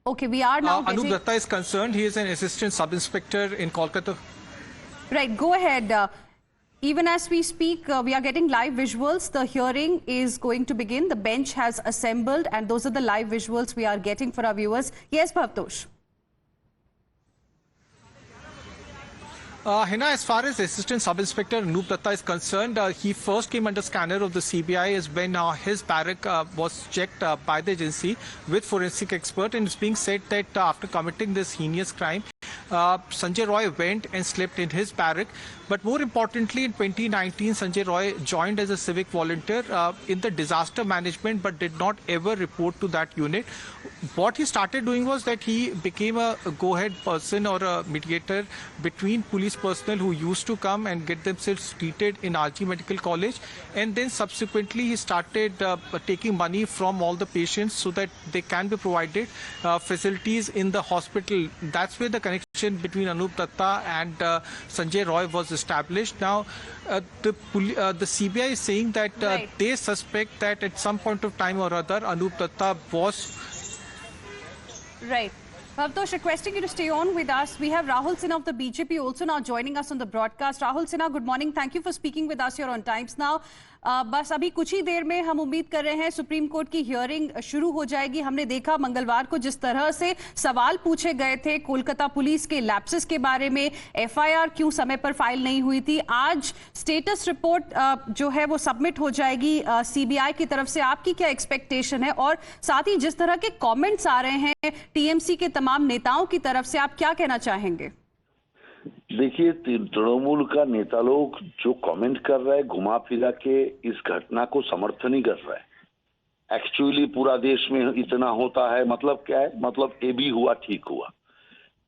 Okay, we are now Anup Datta is concerned. He is an assistant sub-inspector in Kolkata. Right, go ahead. Even as we speak, we are getting live visuals. The hearing is going to begin. The bench has assembled, and those are the live visuals we are getting for our viewers. Yes, Bhavtosh. Hina, as far as Assistant Sub-Inspector Anup Datta is concerned, he first came under scanner of the CBI as when his barrack was checked by the agency with forensic expert, and it's being said that after committing this heinous crime, Sanjay Roy went and slept in his barrack. But more importantly, in 2019, Sanjay Roy joined as a civic volunteer in the disaster management, but did not ever report to that unit. What he started doing was that he became a go-ahead person or a mediator between police personnel who used to come and get themselves treated in RG Medical College. And then subsequently, he started taking money from all the patients so that they can be provided facilities in the hospital. That's where the connection between Anup Datta and Sanjay Roy was established. Now, the CBI is saying that they suspect that at some point of time or other, Anup Datta was... Right. Bhavtosh, requesting you to stay on with us. We have Rahul Sinha of the BJP also now joining us on the broadcast. Rahul Sinha, good morning. Thank you for speaking with us here on Times Now. बस अभी कुछ ही देर में हम उम्मीद कर रहे हैं supreme court की हियरिंग शुरू हो जाएगी। हमने देखा मंगलवार को जिस तरह से सवाल पूछे गए थे कोलकाता पुलिस के लैप्सेस के बारे में, एफआईआर क्यों समय पर फाइल नहीं हुई थी। आज स्टेटस रिपोर्ट जो है वो सबमिट हो जाएगी सीबीआई की तरफ से। आपकी क्या एक्सपेक्टेशन है, और साथ ही जिस तरह के कमेंट्स आ रहे हैं टीएमसी के तमाम नेताओं की तरफ से, आप क्या कहना चाहेंगे? देखिए, तृणमूल का नेता लोग जो कमेंट कर रहा है घुमा फिरा के इस घटना को समर्थन ही कर रहा है। एक्चुअली पूरा देश में इतना होता है, मतलब क्या है, मतलब ये भी हुआ ठीक हुआ।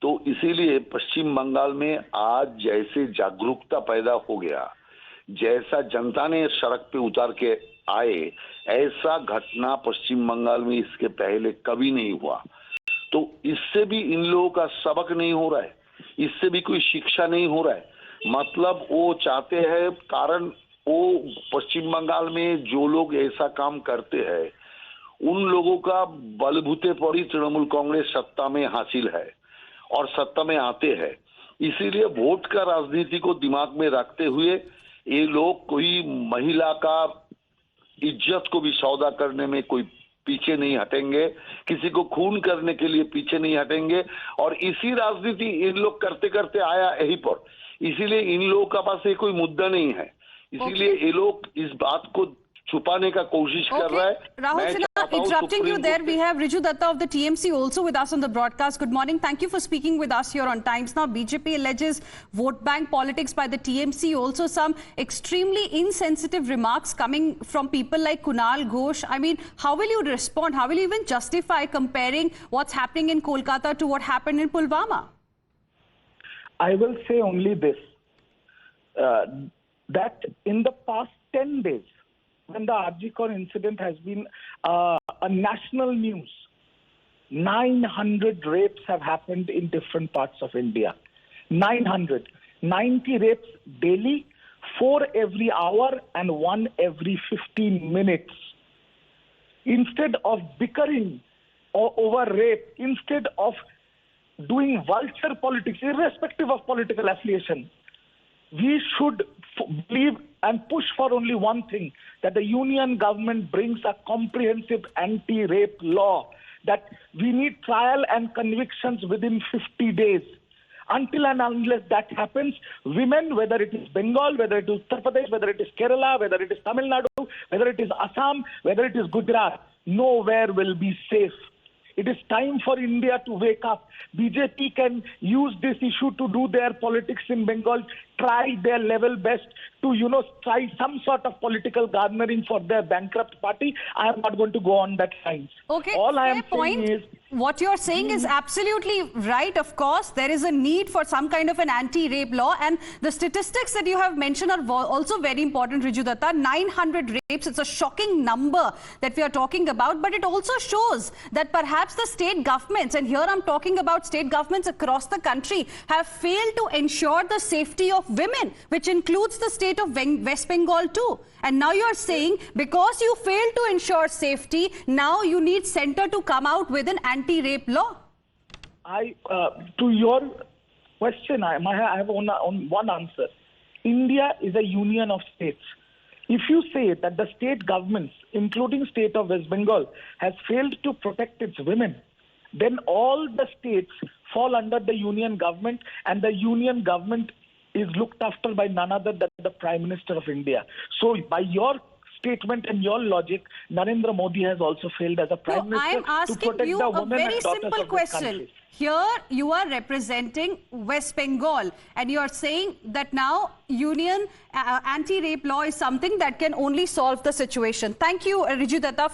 तो इसीलिए पश्चिम बंगाल में आज जैसे जागरूकता पैदा हो गया, जैसा जनता ने सड़क पे उतार के आए, ऐसा घटना पश्चिम बंगाल में इसके पहले कभी नहीं हुआ। तो इससे भी इन लोगों का सबक नहीं हो रहा है, इससे भी कोई शिक्षा नहीं हो रहा है। मतलब वो चाहते हैं, कारण वो पश्चिम बंगाल में जो लोग ऐसा काम करते हैं उन लोगों का बलबूते पर ही तृणमूल कांग्रेस सत्ता में हासिल है और सत्ता में आते हैं। इसीलिए वोट का राजनीति को दिमाग में रखते हुए ये लोग कोई महिला का इज्जत को भी सौदा करने में कोई पीछे नहीं हटेंगे, किसी को खून करने के लिए पीछे नहीं हटेंगे। और इसी राजनीति इन लोग करते करते आया यहीं पर। इसीलिए इन लोगों का पास ये कोई मुद्दा नहीं है, इसीलिए ये लोग इस बात को छुपाने का कोशिश कर रहा है। Rahul Sinha, interrupting you there, we have Riju Datta of the TMC also with us on the broadcast. Good morning. Thank you for speaking with us here on Times Now. BJP alleges vote bank politics by the TMC. Also some extremely insensitive remarks coming from people like Kunal Ghosh. I mean, how will you respond? How will you even justify comparing what's happening in Kolkata to what happened in Pulwama? I will say only this, that in the past 10 days, when the Arjikor incident has been a national news, 900 rapes have happened in different parts of India. 900. 90 rapes daily, 4 every hour and 1 every 15 minutes. Instead of bickering over rape, instead of doing vulture politics, irrespective of political affiliation, we should believe and push for only one thing, that the union government brings a comprehensive anti-rape law, that we need trial and convictions within 50 days. Until and unless that happens, women, whether it is Bengal, whether it is Uttar Pradesh, whether it is Kerala, whether it is Tamil Nadu, whether it is Assam, whether it is Gujarat, nowhere will be safe. It is time for India to wake up. BJP can use this issue to do their politics in Bengal, try their level best to, try some sort of political garnering for their bankrupt party. I am not going to go on that lines. Okay, all I am point. saying is, what you're saying is absolutely right. Of course, there is a need for some kind of an anti-rape law, and the statistics that you have mentioned are also very important, Riju Datta. 900 rapes, it's a shocking number that we are talking about, but it also shows that perhaps the state governments, and here I'm talking about state governments across the country, have failed to ensure the safety of women, which includes the state of West Bengal too. And now you're saying because you failed to ensure safety, now you need center to come out with an anti-rape law. To your question, I have on one answer. India is a union of states. If you say that the state governments, including state of West Bengal, has failed to protect its women, then all the states fall under the union government, and the union government is looked after by none other than the Prime Minister of India. So by your statement and your logic, Narendra Modi has also failed as a Prime Minister I am to asking protect you the a women very and daughters simple of this question. country. Here you are representing West Bengal and you are saying that now union anti-rape law is something that can only solve the situation. Thank you, Riju Datta,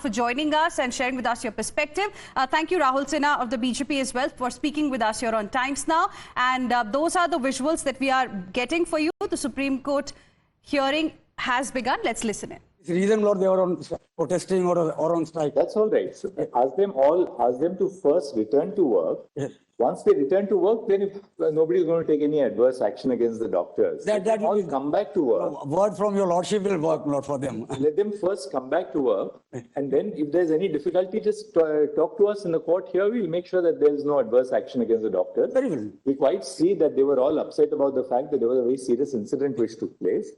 for joining us and sharing with us your perspective. Thank you, Rahul Sinha of the BJP as well, for speaking with us here on Times Now. And those are the visuals that we are getting for you. The Supreme Court hearing has begun. Let's listen in. Reason, Lord, they were on protesting or on strike. That's all right. So ask them to first return to work. Yes. Once they return to work, then if nobody is going to take any adverse action against the doctors, That all will be, come back to work. word from your lordship will work, Lord, for them. Let them first come back to work, and then if there's any difficulty, just talk to us in the court here. We'll make sure that there is no adverse action against the doctors. Very well. We quite see that they were all upset about the fact that there was a very serious incident which took place,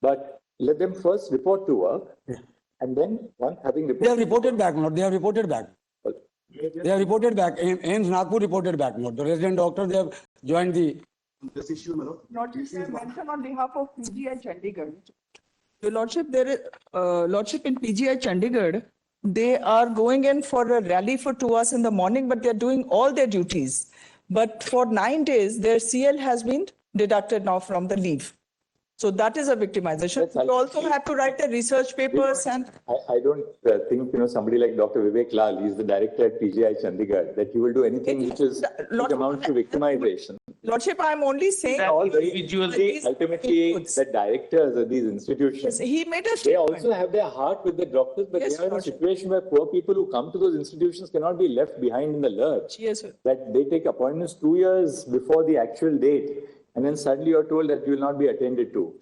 but let them first report to work, and then once having They have reported back, Lord. They have reported back. They have reported back. AIMS Nagpur reported back, Lord. The resident doctors, they have joined the... this issue, Manoj. Lordship, I mentioned on behalf of PGI Chandigarh. Your Lordship, there is Lordship in PGI Chandigarh. They are going in for a rally for 2 hours in the morning, but they are doing all their duties. But for 9 days, their CL has been deducted now from the leave. So that is a victimization. You also have to write the research papers and... I don't think, somebody like Dr. Vivek Lal, he's the director at PGI Chandigarh, that he will do anything which amounts to victimization. Lordship, I'm only saying... All individually, ultimately, the directors of these institutions, Yes, he made a they statement. also have their heart with the doctors, but Yes, they are in a Lordship. situation where poor people who come to those institutions cannot be left behind in the lurch. Yes, sir. That they take appointments 2 years before the actual date, and then suddenly you're told that you will not be attended to.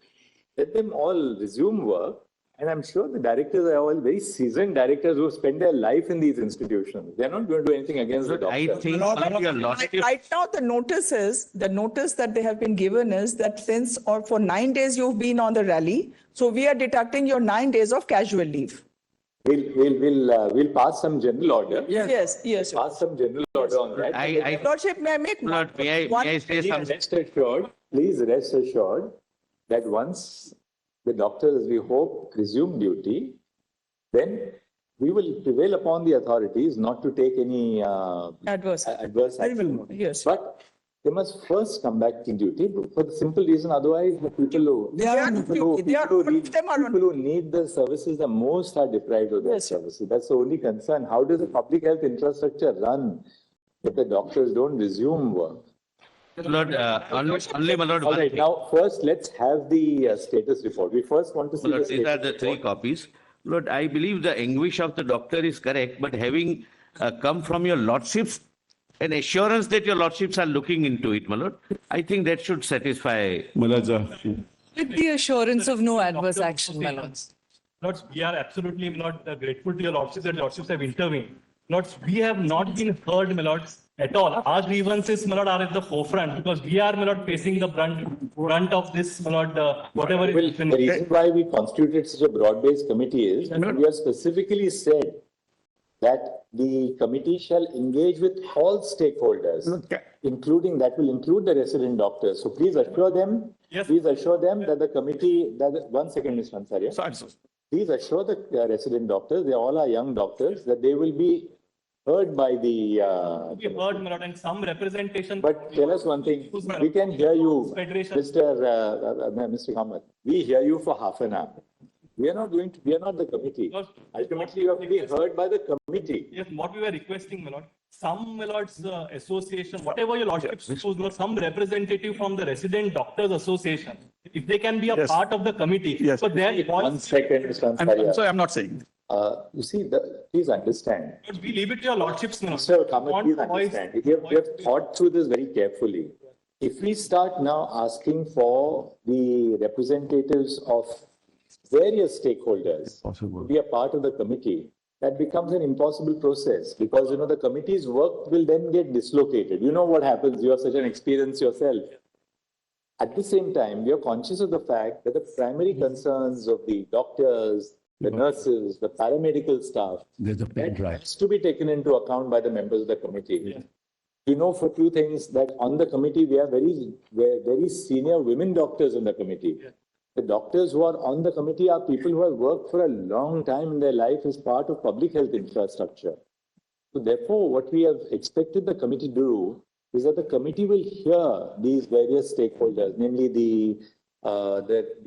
Let them all resume work, and I'm sure the directors are all very seasoned directors who spend their life in these institutions. They're not going to do anything against the doctors. I think your lordship, Right now, the notice that they have been given is that since or for 9 days you've been on the rally, so we are deducting your 9 days of casual leave. We'll pass some general order. Yes, sir. Pass some general order on that. Lordship, may I make Lord, may I say something? Please rest assured that once the doctors, we hope, resume duty, then we will prevail upon the authorities not to take any adverse. adverse action. Yes. But they must first come back to duty for the simple reason, otherwise the people who, They are on duty. They are- people them who need the services the most are deprived of their Yes, sir. services. That's the only concern. How does the public health infrastructure run if the doctors don't resume work? Lord, only my lord, All one right, thing. now first let's have the status report. We first want to see My lord, the these are status the three report. copies. Lord, I believe the anguish of the doctor is correct, but having come from your lordships, an assurance that your lordships are looking into it, my lord, I think that should satisfy. With the assurance of no adverse action, my lords. Lords, we are absolutely not grateful to your lordships that lordships have intervened. Lords, we have not been heard, my lords, at all. Our grievances, my lord, are at the forefront because we are, my lord, facing the brunt of this, my lord, whatever is Well, happening. the reason why we constituted such a broad-based committee is we have specifically said that the committee shall engage with all stakeholders, including, that will include the resident doctors. So please assure them, Yes. please assure them that the committee, one second, Mr. Ansari. Please assure the resident doctors, they all are young doctors, that they will be heard by the, We heard, my lord, and some representation. but tell us one thing, we can hear you, Federation. Mr. Kamath, we hear you for half an hour. We are not the committee. Yes. Ultimately, you have to be heard by the committee. Yes, what we were requesting, my lord, some, my lord's association, whatever your lordships choose, my lord, some representative from the Resident Doctors Association, if they can be a part of the committee. Yes. But their One voice, second, Mr. I'm Ansari. sorry, I'm not saying. You see, please understand. we leave it to your lordships, my lord. Mr. Kamath, Want please voice- understand. We have thought through this very carefully. If we start now asking for the representatives of various stakeholders to be a part of the committee, that becomes an impossible process because, the committee's work will then get dislocated. You know what happens. You have such an experience yourself. At the same time, we are conscious of the fact that the primary concerns of the doctors, the nurses, the paramedical staff, that has to be taken into account by the members of the committee. For two things that on the committee, we have very senior women doctors in the committee. The doctors who are on the committee are people who have worked for a long time in their life as part of public health infrastructure. So therefore, what we have expected the committee to do is that the committee will hear these various stakeholders, namely the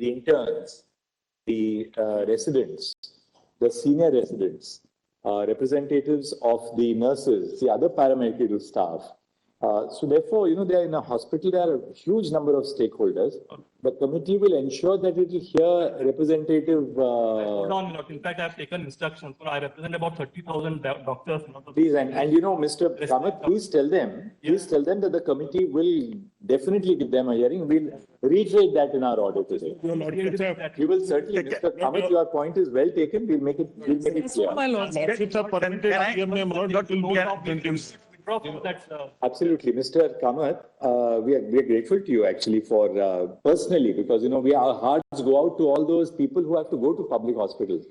interns, the residents, the senior residents, representatives of the nurses, the other paramedical staff. So therefore, they are in a hospital, there are a huge number of stakeholders. The committee will ensure that it will hear representative... Hold on, in fact, I have taken instructions. I represent about 30,000 doctors. Please, and Mr. Kamath, please tell them that the committee will definitely give them a hearing. We'll reiterate that in our order today. We will certainly, Mr. Kamath, your point is well taken. We'll make it clear. Absolutely, Mr. Kamath, we are grateful to you actually for personally because our hearts go out to all those people who have to go to public hospitals.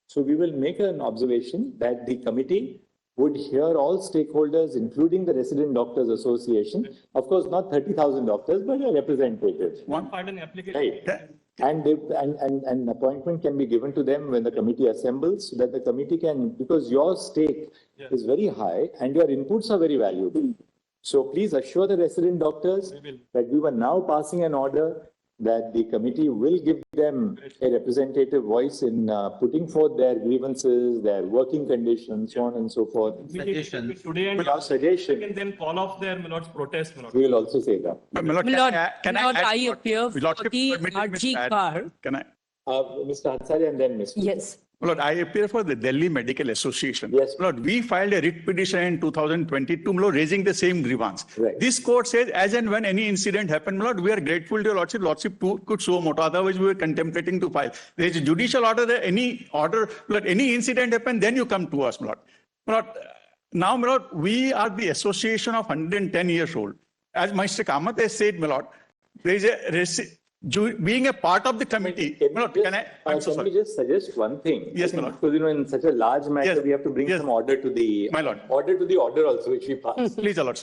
So we will make an observation that the committee would hear all stakeholders, including the Resident Doctors Association. Of course, not 30,000 doctors, but a representative. One part in the application. Right. And an appointment can be given to them when the committee assembles so that the committee can, because your stake is very high and your inputs are very valuable. So please assure the resident doctors that we were now passing an order that the committee will give them a representative voice in putting forth their grievances, their working conditions, so on and so forth. Suggestions. Today and suggestion. We can then call off their protest. We will also say that. I appear for the RG card. Can I? Mr. Hansari and then Mr. Yes. Lord, I appear for the Delhi Medical Association. Yes. Lord, we filed a writ petition in 2022, Lord, raising the same grievance. Right. This court says, as and when any incident happened, Lord, we are grateful to your Lordship. Lordship could show moto. Otherwise, we were contemplating to file. There is a judicial order that any incident happened, then you come to us, Lord. Lord, now, Lord, we are the association of 110 years old. As Mr. Kamath has said, Lord, there is a being a part of the committee. Can we just suggest one thing? Yes, my lord. Because in such a large matter, we have to bring some order to the order also, which we pass. Please, Lord.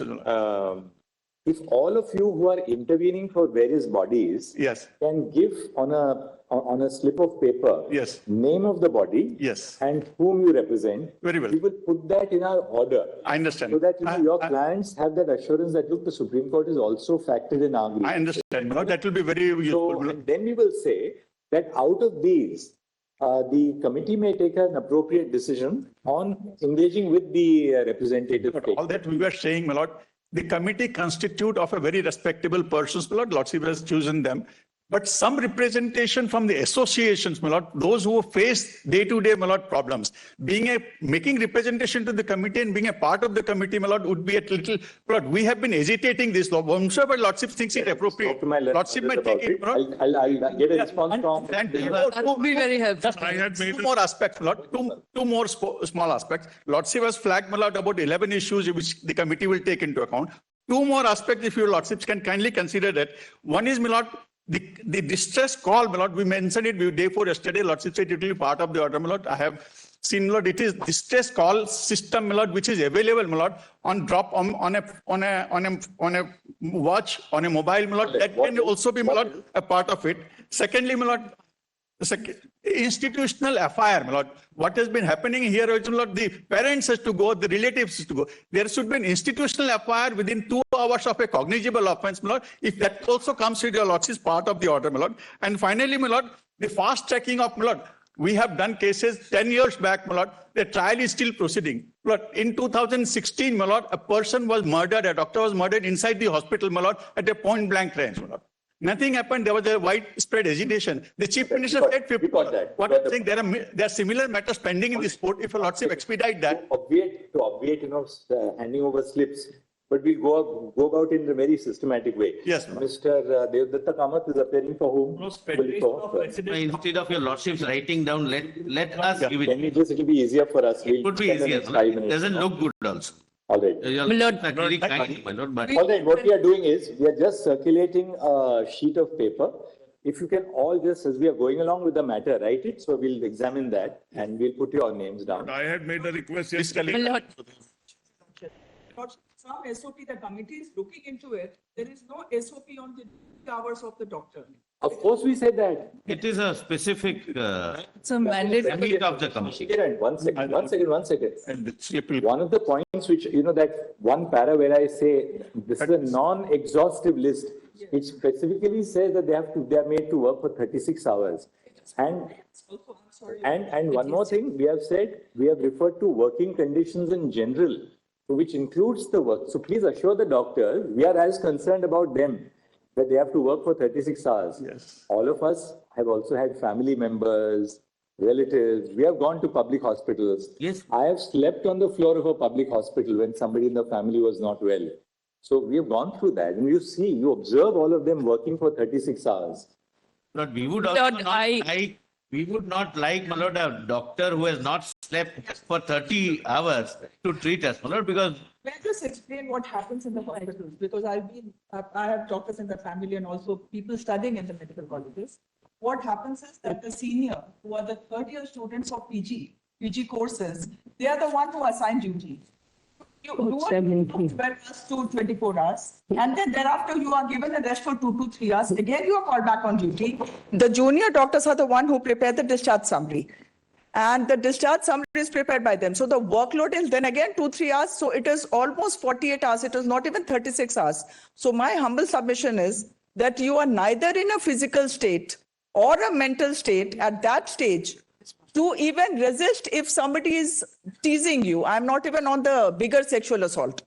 If all of you who are intervening for various bodies can give on a slip of paper name of the body and whom you represent, very well. We will put that in our order. I understand. So that your clients have that assurance that look, the Supreme Court is also factored in our agreement. I understand. That will be very useful. So, and then we will say that out of these, the committee may take an appropriate decision on engaging with the representative. All that we were saying, my lord, the committee constitute of a very respectable persons, my lord. Lordship has chosen them. But some representation from the associations, my lord, those who face day-to-day, my lord, problems. Making representation to the committee and being a part of the committee, my lord, would be a little, my lord, we have been hesitating this law. I'm sure, but Lordship thinks it appropriate. Lordship may take it, my lord. I'll get a response from... That would be very helpful. I had made two more aspects, my lord, two more small aspects. Lordship has flagged, my lord, about 11 issues which the committee will take into account. Two more aspects, if your Lordships can kindly consider that. One is, my lord, the distress call, my lord, we mentioned it day before yesterday. Lordship said it will be part of the order, my lord. I have seen, my lord, it is distress call system, my lord, which is available, my lord, on a watch, on a mobile, my lord. That can also be, my lord, a part of it. Secondly, my lord, institutional FIR, my lord. What has been happening here, my lord, the parents has to go, the relatives has to go. There should be an institutional FIR within 2 hours of a cognizable offense, my lord. If that also comes with your lordship, part of the order, my lord. And finally, my lord, the fast tracking of, my lord, we have done cases 10 years back, my lord. The trial is still proceeding. My lord, in 2016, my lord, a person was murdered, a doctor was murdered inside the hospital, my lord, at a point blank range, my lord. Nothing happened. There was a widespread agitation. The chief minister said 50. What I'm saying, there are similar matters pending in this court. If a lordship expedite that. To obviate, handing over slips, but we'll go about it in a very systematic way. Yes, ma'am. Mr. Devdatta Kamath is appearing for whom? Instead of your lordships writing down, let us give it. Can we just, it will be easier for us. It would be spend the easier. next 5 It minutes. doesn't look good also. All right. Your My lord, lordships are very kind, my lord, but All right, what we are doing is, we are just circulating a sheet of paper. If you can all just, as we are going along with the matter, write it, so we'll examine that and we'll put your names down. I had made a request my yesterday. lord, Some SOP, the committee is looking into it. There is no SOP on the hours of the doctor. Of course, we said that. it is a specific it's a mandate. remit of the committee. Kiran, one second. And the slip will. One of the points which, that one para where I say, this is a non-exhaustive list, which specifically says that they are made to work for 36 hours. And one more thing, we have said, we have referred to working conditions in general, which includes the work. So please assure the doctors, we are as concerned about them, that they have to work for 36 hours. Yes. All of us have also had family members, relatives. We have gone to public hospitals. Yes. I have slept on the floor of a public hospital when somebody in the family was not well. So we have gone through that. And you observe all of them working for 36 hours. But we would also Lord, not I- like, we would not like, my lord, a doctor who has not slept for 30 hours to treat us, my lord, because May I just explain what happens in the hospitals? Because I have doctors in the family and also people studying in the medical colleges. What happens is that the senior, who are the third-year students of PG courses, they are the one who assign duty. You do 12 hours to 24 hours, and then thereafter you are given a rest for 2 to 3 hours. Again, you are called back on duty. The junior doctors are the one who prepare the discharge summary. And the discharge summary is prepared by them. So the workload is then again 2-3 hours. So it is almost 48 hours. It is not even 36 hours. So my humble submission is that you are neither in a physical state or a mental state at that stage to even resist if somebody is teasing you. I'm not even on the bigger sexual assault.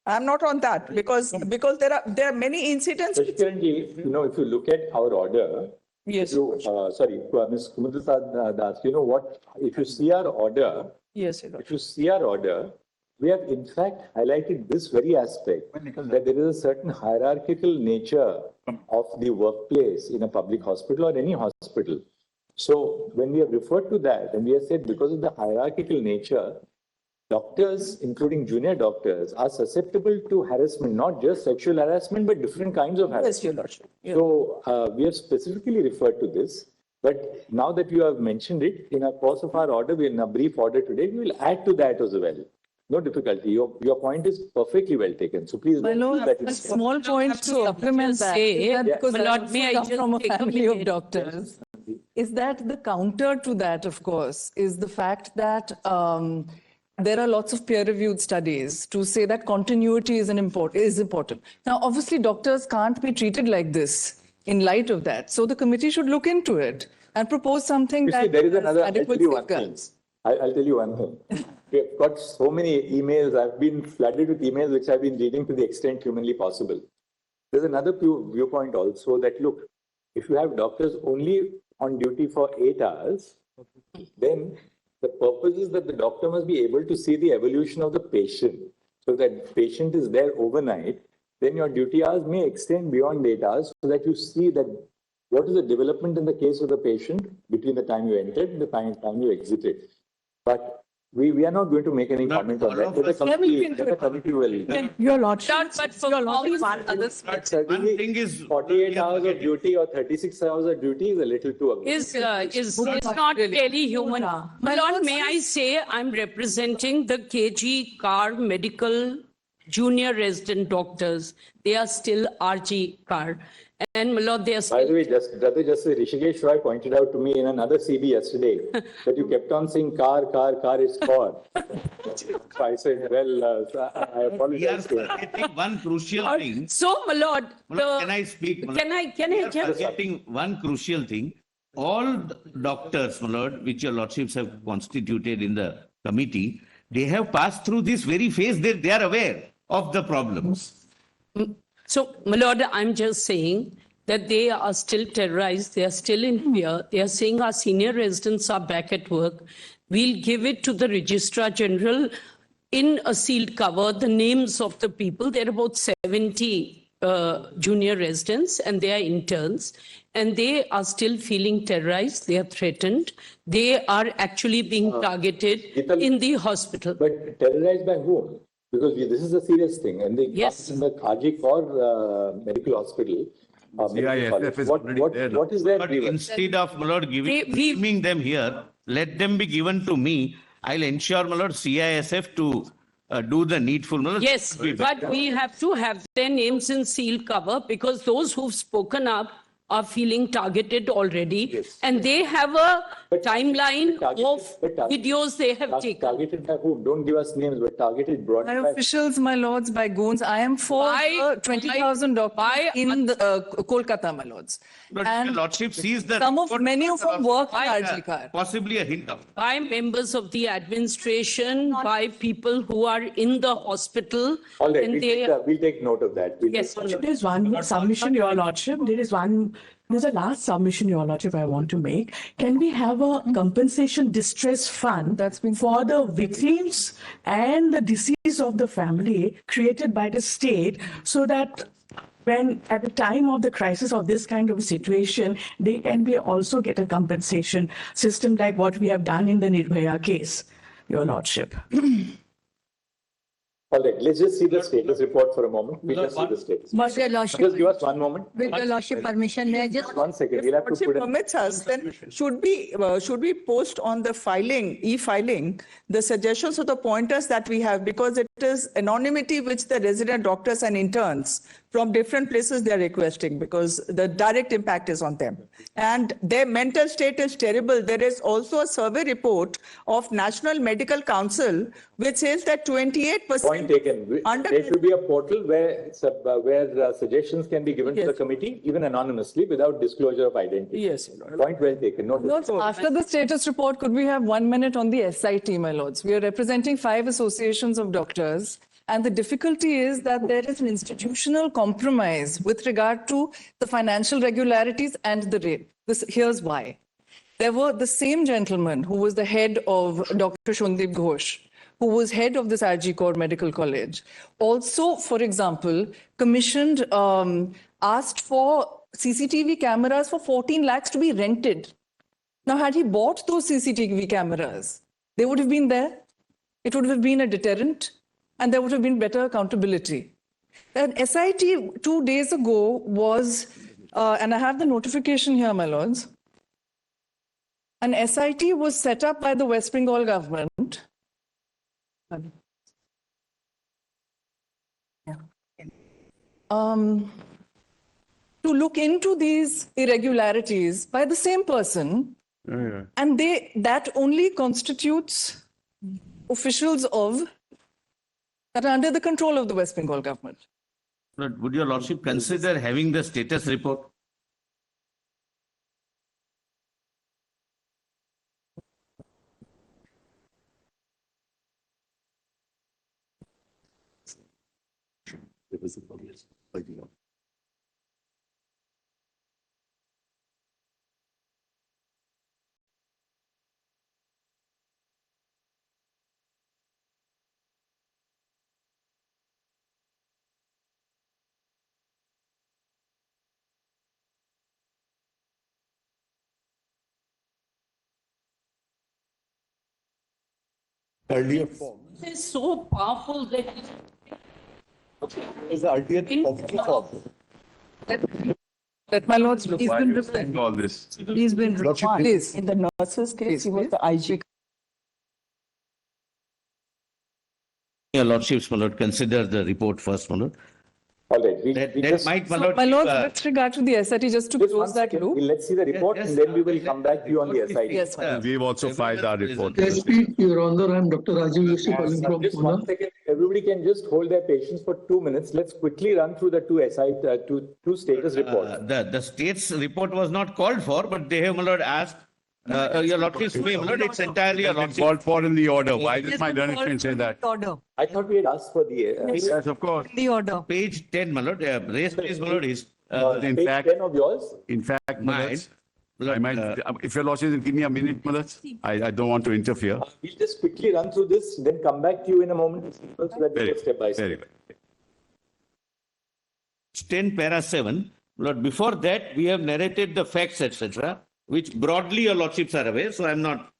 I'm not on that because there are many incidents. Kiranji, if you look at our order, Yes. Ms. Kumudra Das, what, if you see our order, Yes, Your Lordship. if you see our order, we have in fact highlighted this very aspect, that there is a certain hierarchical nature of the workplace in a public hospital or any hospital. So when we have referred to that, and we have said because of the hierarchical nature, doctors, including junior doctors, are susceptible to harassment, not just sexual harassment, but different kinds of harassment. Yes, Your Lordship. Yeah. So we have specifically referred to this, but now that you have mentioned it, in our course of our order, in a brief order today, we will add to that as well. No difficulty. Your point is perfectly well taken. So please. My lord, a small point to supplement that, say, is that because my I lord, also may I come just from a take a family of minute? doctors, is that the counter to that, of course, is the fact that there are lots of peer-reviewed studies to say that continuity is important. Now, obviously, doctors can't be treated like this in light of that. So the committee should look into it and propose something You see, that there is has another, I'll adequate tell you one thing. safeguards. I'll tell you one thing. We have got so many emails. I've been flooded with emails which I've been reading to the extent humanly possible. There's another viewpoint also that, look, if you have doctors only on duty for 8 hours, then the purpose is that the doctor must be able to see the evolution of the patient. So that patient is there overnight, then your duty hours may extend beyond 8 hours so that you see that what is the development in the case of the patient between the time you entered and the time you exited. But we are not going to make any comment on that. The committee will. Your lordship. But for one other Certainly, thing is 48 hours of duty or 36 hours of duty is a little too aggressive. is not really human. My lord, may I say I'm representing the KG Car Medical Junior Resident Doctors. They are still RG Car. And my lord, they are By the way, Brother Justice Rishikesh Roy pointed out to me in another CB yesterday that you kept on saying car, it's car. So I said, well, I we are apologize to him. forgetting one crucial thing. So, my lord, Can I speak? my lord? can I We are forgetting one crucial thing. All doctors, my lord, which your lordships have constituted in the committee, they have passed through this very phase. They are aware of the problems. So, my lord, I'm just saying that they are still terrorized. They are still in fear. They are saying our senior residents are back at work. We'll give it to the Registrar General in a sealed cover the names of the people. There are about 70 junior residents and they are interns, and they are still feeling terrorized. They are threatened. They are actually being targeted in the hospital. But terrorized by whom? Because this is a serious thing, and they Yes. come in the Kajik or medical hospital. CISF is what is their But grievance? instead of, my lord, giving them here, let them be given to me. I'll ensure, my lord, CISF to do the needful. My lord. Yes, but we have to have their names in sealed cover because those who've spoken up are feeling targeted already. Yes. And they have a timeline targeted- of but targeted- videos they have taken. Targeted by whom? Don't give us names, but targeted broad By officials, my lords, by goons. I am for By- 20,000 doctors by- in the, Kolkata, my lords. But And your lordship sees the many of them work in RGKR. possibly a hint of. By members of the administration, by people who are in the hospital. All right, and we'll take note of that. Yes, my lord. There is one submission, Your Lordship. There's a last submission, Your Lordship, I want to make. Can we have a compensation distress fund for the victims and the deceased of the family created by the state so that when at the time of the crisis of this kind of situation, they can be also get a compensation system like what we have done in the Nirbhaya case, Your Lordship. All right, let's just see the status report for a moment. We'll just see the status. With your lordship, Just give us one moment. with your lordship permission, may I just 1 second. We'll have to Lordship put in. permits us, then should we post on the e-filing, the suggestions or the pointers that we have, because it is anonymity which the resident doctors and interns from different places they are requesting, because the direct impact is on them. And their mental state is terrible. There is also a survey report of National Medical Council which says that 28%. Point taken. There should be a portal where suggestions can be given to the Yes. committee, even anonymously, without disclosure of identity. Yes. Point well taken. Noted. Lords, after the status report, could we have 1 minute on the SIT, my lords? We are representing 5 associations of doctors. And the difficulty is that there is an institutional compromise with regard to the financial regularities and the rate. Here's why. There were the same gentleman who was the head of Dr. Shundip Ghosh, who was head of this RG Core Medical College, also, for example, commissioned, asked for CCTV cameras for 14 lakhs to be rented. Now, had he bought those CCTV cameras, they would have been there. It would have been a deterrent, and there would have been better accountability. An SIT 2 days ago was, and I have the notification here, my lords. An SIT was set up by the West Bengal government. To look into these irregularities by the same person, and that only constitutes officials that are under the control of the West Bengal government. But would your lordship consider having the status report? Earlier form It is so powerful that is the earlier form. That my lords, he's been replied. All this. He's been replied. Please. In the nurse's case, he was the IG. Your lordships, my lord, consider the report first, my lord. All right. That just, might, my So, lord. my lords, with regard to the SIT, just to just close one that second. loop. Let's see the report, and then we will come back to you on the SIT. Yes, my lord. We've also filed our report. SP, Your Honor, I'm Dr. Rajiv Yusuf calling from Just 1 Pune. second. Everybody can just hold their patience for 2 minutes. Let's quickly run through the two status reports. The state's report was not called for, but they have, my lord, asked. Your lordship's way, my lord, it's entirely your lordship. Called for in the order. Why did my learned friend say that? order, I thought we had asked for the Yes, of course. the order. Page 10, my lord, raise please, my lord, is, In page fact, 10 of yours. in fact, my mine. lords, I might, if your lordship will give me a minute, Malad, I don't want to interfere. We'll just quickly run through this, then come back to you in a moment so that we go step by step. Very well. 10 para 7. Lord, before that, we have narrated the facts, etc., which broadly your lordships are aware. So I'm not,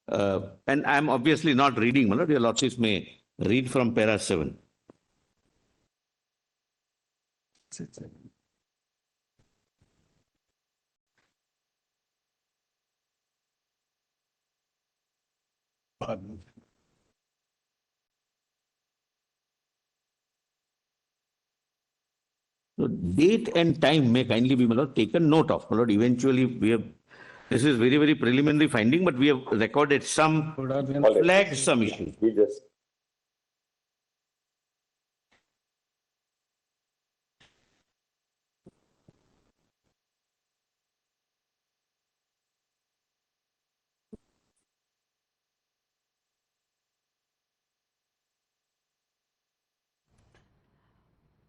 and I'm obviously not reading, my lord. Your lordships may read from para 7. So date and time may kindly be, my lord, taken note of. My lord, eventually we have, this is very, very preliminary finding, but we have recorded some, flagged some issues. We just.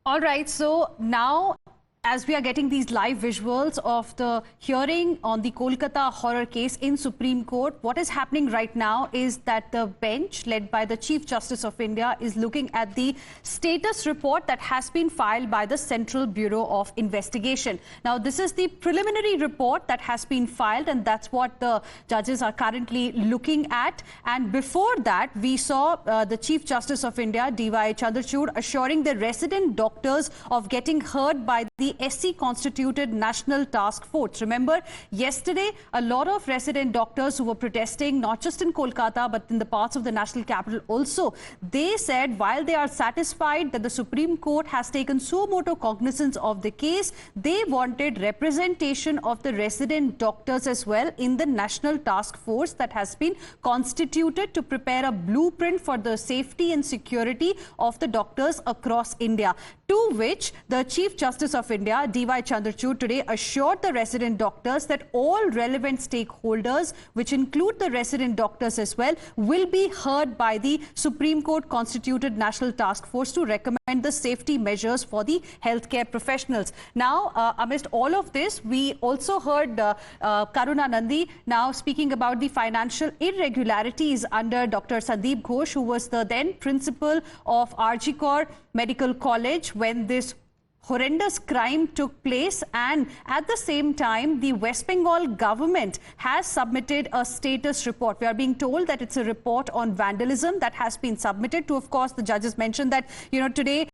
All right, so now as we are getting these live visuals of the hearing on the Kolkata horror case in Supreme Court, what is happening right now is that the bench led by the Chief Justice of India is looking at the status report that has been filed by the Central Bureau of Investigation. Now, this is the preliminary report that has been filed, and that's what the judges are currently looking at. And before that, we saw the Chief Justice of India, D.Y. Chandrachud, assuring the resident doctors of getting heard by the SC constituted National Task Force. Remember, yesterday, a lot of resident doctors who were protesting, not just in Kolkata, but in the parts of the national capital also, they said while they are satisfied that the Supreme Court has taken suo motu cognizance of the case, they wanted representation of the resident doctors as well in the National Task Force that has been constituted to prepare a blueprint for the safety and security of the doctors across India. To which the Chief Justice of India, D.Y. Chandrachud, today assured the resident doctors that all relevant stakeholders, which include the resident doctors as well, will be heard by the Supreme Court constituted National Task Force to recommend the safety measures for the healthcare professionals. Now, amidst all of this, we also heard Karuna Nandi now speaking about the financial irregularities under Dr. Sandeep Ghosh, who was the then principal of RG Kaur Medical College when this horrendous crime took place, and at the same time the West Bengal government has submitted a status report. We are being told that it's a report on vandalism that has been submitted to, of course, the judges mentioned that, you know, today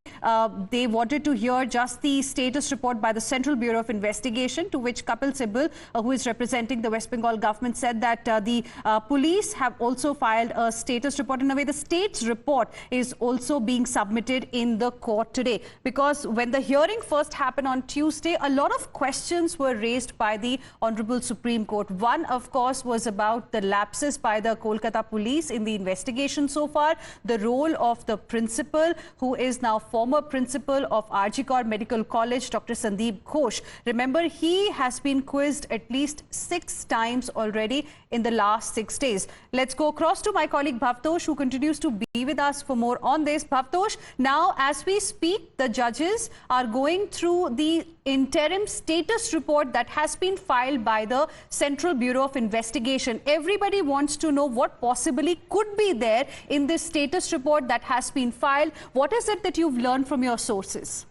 they wanted to hear just the status report by the Central Bureau of Investigation, to which Kapil Sibal, who is representing the West Bengal government, said that the police have also filed a status report. In a way, the state's report is also being submitted in the court today, because when the hearing first happened on Tuesday, a lot of questions were raised by the Honorable Supreme Court. One, of course, was about the lapses by the Kolkata police in the investigation so far, the role of the principal, who is now former principal of RG Kaur Medical College, Dr. Sandeep Ghosh. Remember, he has been quizzed at least 6 times already in the last 6 days. Let's go across to my colleague Bhavtosh, who continues to be with us for more on this. Bhavtosh, now as we speak, the judges are going through the interim status report that has been filed by the Central Bureau of Investigation. Everybody wants to know what possibly could be there in this status report that has been filed. What is it that you've learned from your sources?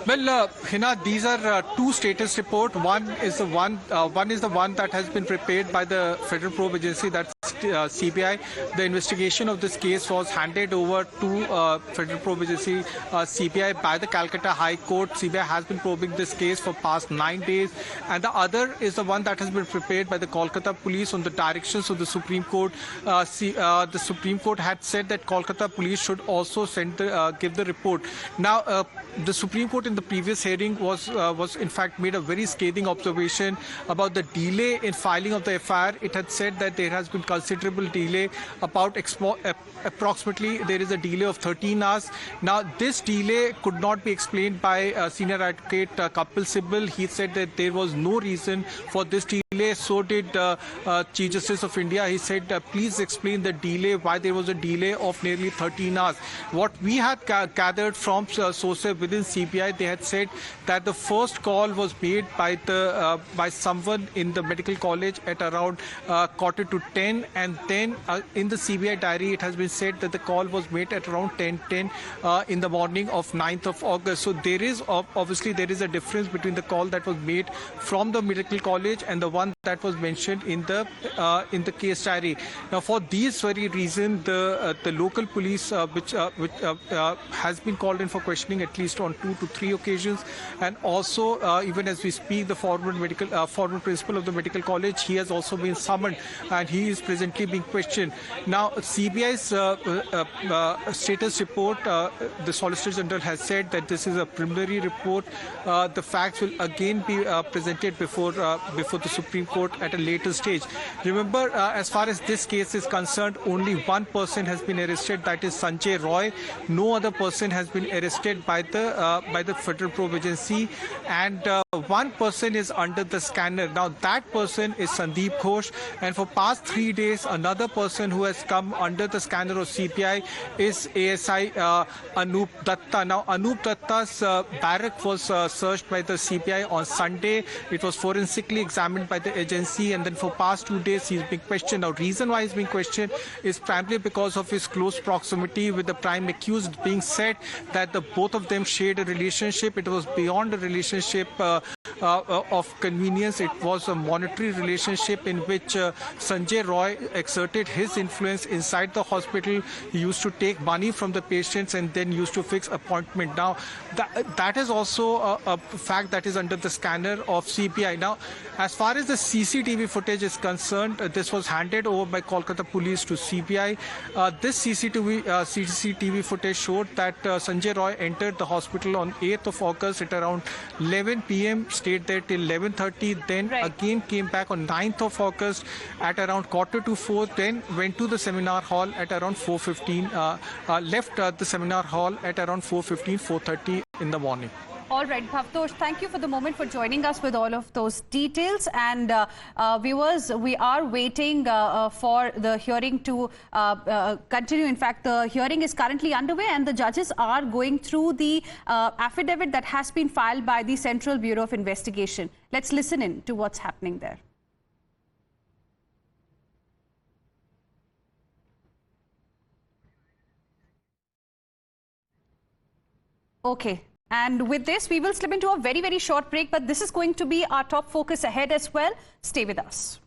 Well, Hina, these are 2 status reports. One is the one that has been prepared by the Federal Probe Agency, that's CBI. The investigation of this case was handed over to Federal Probe Agency CBI by the Calcutta High Court. CBI has been probing this case for past 9 days, and the other is the one that has been prepared by the Kolkata Police on the directions of the Supreme Court. The Supreme Court had said that Kolkata Police should also give the report. Now, the Supreme Court in the previous hearing was in fact made a very scathing observation about the delay in filing of the FIR. It had said that there has been considerable delay, about approximately there is a delay of 13 hours. Now, this delay could not be explained by senior advocate Kapil Sibal. He said that there was no reason for this delay delay. So did Chief Justice of India. He said, please explain the delay, why there was a delay of nearly 13 hours. What we had gathered from sources within CBI, they had said that the first call was made by someone in the medical college at around 9:45, and then in the CBI diary it has been said that the call was made at around 10:10 in the morning of 9th of August. So there is obviously there is a difference between the call that was made from the medical college and the one that was mentioned in the case diary. Now, for these very reasons, the local police, which has been called in for questioning at least on 2 to 3 occasions, and also even as we speak, the former principal of the medical college, he has also been summoned and he is presently being questioned. Now, CBI's status report, the Solicitor General has said that this is a preliminary report. The facts will again be presented before the Supreme Court at a later stage. Remember, as far as this case is concerned, only one person has been arrested, that is Sanjay Roy. No other person has been arrested by the Federal Probe Agency, and one person is under the scanner. Now, that person is Sandeep Ghosh, and for past 3 days, another person who has come under the scanner of CBI is ASI Anup Datta. Now, Anup Datta's barrack was searched by the CBI on Sunday. It was forensically examined by the agency, and then for past 2 days he's being questioned. Now, reason why he's being questioned is primarily because of his close proximity with the prime accused, being said that the both of them shared a relationship. It was beyond a relationship of convenience. It was a monetary relationship in which Sanjay Roy exerted his influence inside the hospital. He used to take money from the patients and then used to fix appointment. Now, that is also a fact that is under the scanner of CBI. Now, as far as the CCTV footage is concerned, this was handed over by Kolkata police to CBI. This CCTV footage showed that Sanjay Roy entered the hospital on 8th of August at around 11 p.m., stayed there till 11:30, then again came back on 9th of August at around 3:45, then went to the seminar hall at around 4:15, left the seminar hall at around 4:15, 4:30 in the morning. All right, Bhavtosh, thank you for the moment for joining us with all of those details. And viewers, we are waiting for the hearing to continue. In fact, the hearing is currently underway and the judges are going through the affidavit that has been filed by the Central Bureau of Investigation. Let's listen in to what's happening there. Okay. And with this, we will slip into a very, very short break, but this is going to be our top focus ahead as well. Stay with us.